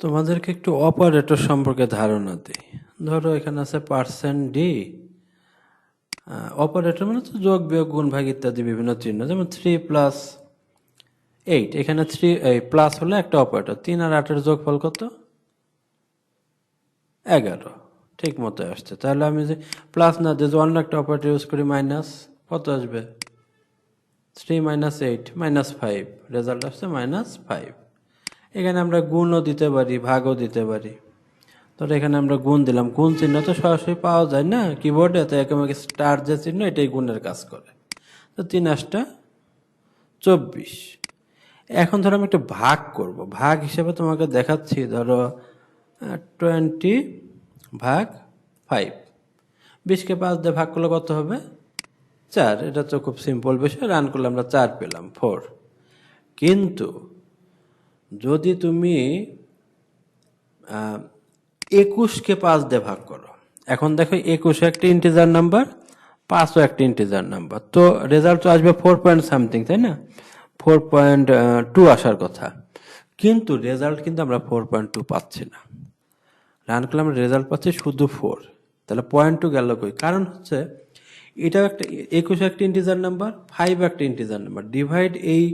তোমাদেরকে একটু অপারেটর সম্পর্কে ধারণা দিই। ধরো এখানে আছে পার্সেন্ট ডি। অপারেটর মানে তো যোগ বিয়োগ গুণ ভাগ ইত্যাদি বিভিন্ন চিহ্ন, যেমন 3+8। এখানে 3 প্লাস হলে একটা অপারেটর, 3 আর 8-এর যোগফল কত? 11। ঠিক মতো আসছে। তাহলে আমি যে প্লাস না দিয়ে অন্য একটা অপারেটর ইউজ করি, মাইনাস, কত আসবে? 3 - 8 -5, রেজাল্ট আসছে -5। এখানে আমরা গুণও দিতে পারি, ভাগও দিতে পারি। ধরো এখানে আমরা গুণ দিলাম, গুণ চিহ্ন তো সরাসরি পাওয়া যায় না কিবোর্ডে, তো একেবারে স্টার যে চিহ্ন এটাই গুণের কাজ করে। তো 3×8 = 24। এখন ধরো আমি একটা ভাগ করব, ভাগ হিসেবে তোমাকে দেখাচ্ছি। ধরো 20/5, 20-কে 5 দিয়ে ভাগ করলে কত হবে? 4। এটা তো খুব সিম্পল বিষয়, রান করলে আমরা 4 পেলাম, 4। কিন্তু যদি তুমি 21-কে 5 দিয়ে ভাগ করো, এখন দেখো 21 একটা ইন্টিজার নাম্বার, 5ও একটা ইন্টিজার নাম্বার, তো রেজাল্ট তো আসবে 4 পয়েন্ট সামথিং, তাই না? 4.2 আসার কথা, কিন্তু রেজাল্ট কিন্তু আমরা 4.2 পাচ্ছি না। রান করলে আমরা রেজাল্ট পাচ্ছি শুধু 4। তাহলে 0.2 গেল কই? কারণ হচ্ছে এটাও একটা 21 একটা ইন্টিজার নাম্বার, 5 একটা ইন্টিজার নাম্বার। ডিভাইড এই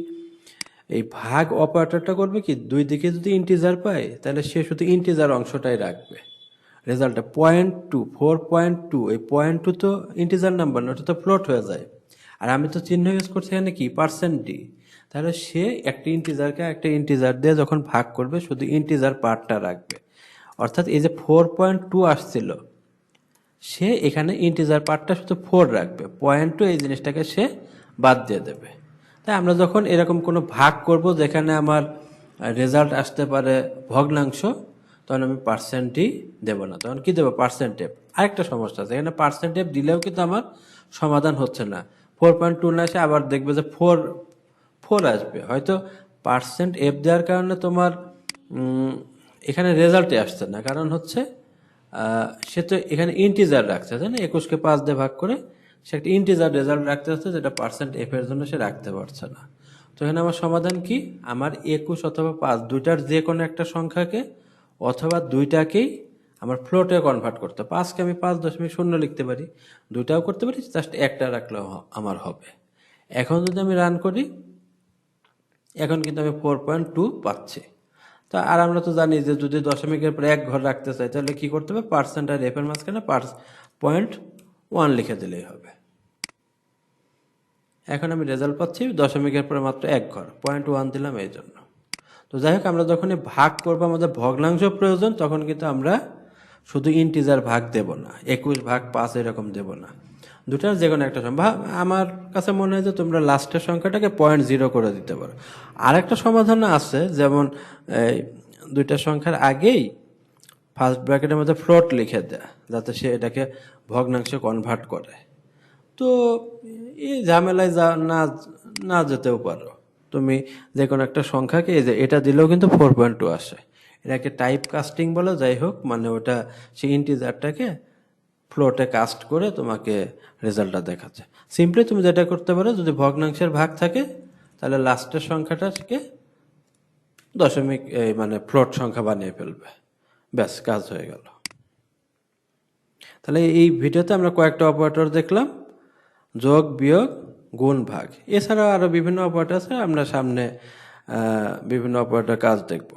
এই ভাগ অপারেটরটা করবে কি, দুই দিকে যদি ইন্টিজার পায় তাহলে সে শুধু ইন্টিজার অংশটাই রাখবে। রেজাল্টে 0.2, 4.2, এই 0.2 তো ইন্টিজার নাম্বার না, ওটা তো ফ্লোট হয়ে যায়। আর আমি তো চিহ্ন ইউজ করছি এখানে কি, পার্সেন্ট ডি। তাহলে সে একটা ইন্টিজারকে একটা ইন্টিজার দিয়ে যখন ভাগ করবে শুধু ইন্টিজার পার্টটা রাখবে। অর্থাৎ এই যে 4.2 আসছিল, সে এখানে ইন্টিজার পার্টটা শুধু 4 রাখবে, 0.2 এই জিনিসটাকে সে বাদ দিয়ে দেবে। তাই আমরা যখন এরকম কোনো ভাগ করব যেখানে আমার রেজাল্ট আসতে পারে ভগ্নাংশ, তখন আমি পার্সেন্টই দেবো না, তখন কি দেবো? পার্সেন্টেজ। আরেকটা সমস্যা আছে, এখানে পার্সেন্টেজ দিলেও কিন্তু আমার সমাধান হচ্ছে না। 4.2 না এসে আবার দেখবে যে 4 আসবে। হয়তো পার্সেন্ট এফ দেওয়ার কারণে তোমার এখানে রেজাল্টে আসছে না, কারণ হচ্ছে সে তো এখানে ইন্টিজার রাখছে, তাই না? 21-কে 5 দিয়ে ভাগ করে সে একটা ইন্টিজার রেজাল্ট রাখতে হচ্ছে, যেটা পার্সেন্ট এফ এর জন্য সে রাখতে পারছে না। তো এখানে আমার সমাধান কি? আমার 21 অথবা 5 দুইটার যে কোনো একটা সংখ্যাকে অথবা দুইটাকেই আমার ফ্লোটে কনভার্ট করতে, 5-কে আমি 5.0 লিখতে পারি, দুইটাও করতে পারি, জাস্ট একটা রাখলেও আমার হবে। এখন যদি আমি রান করি, এখন কিন্তু আমি 4.2 পাচ্ছি। তো আর আমরা তো জানি যে যদি দশমিকের পরে 1 ঘর রাখতে চাই তাহলে কি করতে হবে? পার্সেন্ট আর এফ এর মাঝখানে 0.1 লিখে দিলেই হবে। এখন আমি রেজাল্ট পাচ্ছি দশমিকের পরে মাত্র 1 ঘর, 0.1 দিলাম এই জন্য। তো যাই হোক, আমরা যখনই ভাগ করবো, আমাদের ভগ্নাংশ প্রয়োজন, তখন কিন্তু আমরা শুধু ইন্টিজার ভাগ দেব না, 21/5 এরকম দেব না, দুটার যে কোনো একটা সংখ্যা। আমার কাছে মনে হয় যে তোমরা লাস্টের সংখ্যাটাকে 0.0 করে দিতে পারো। আর একটা সমাধান আছে, যেমন এই দুইটা সংখ্যার আগেই ফার্স্ট ব্র্যাকেটের মধ্যে ফ্লোট লিখে দেয়, যাতে সে এটাকে ভগ্নাংশে কনভার্ট করে। তো এই ঝামেলায় না না যেতেও পারো। তুমি যে কোনো একটা সংখ্যাকে, এই যে এটা দিলেও কিন্তু 4.2 আসে, এটাকে টাইপ কাস্টিং বলে। যাই হোক, মানে ওটা সেই ইন্টিজারটাকে ফ্লোটে কাস্ট করে তোমাকে রেজাল্টটা দেখাচ্ছে। সিম্পলি তুমি যেটা করতে পারো, যদি ভগ্নাংশের ভাগ থাকে তাহলে লাস্টের সংখ্যাটাকে দশমিক মানে ফ্লোট সংখ্যা বানিয়ে ফেলবে, ব্যাস কাজ হয়ে গেল। তাহলে এই ভিডিওতে আমরা কয়েকটা অপারেটর দেখলাম, যোগ, বিয়োগ, গুণ, ভাগ। এছাড়াও আরো বিভিন্ন অপারেটর আছে, আমরা সামনে বিভিন্ন অপারেটর কাজ দেখব।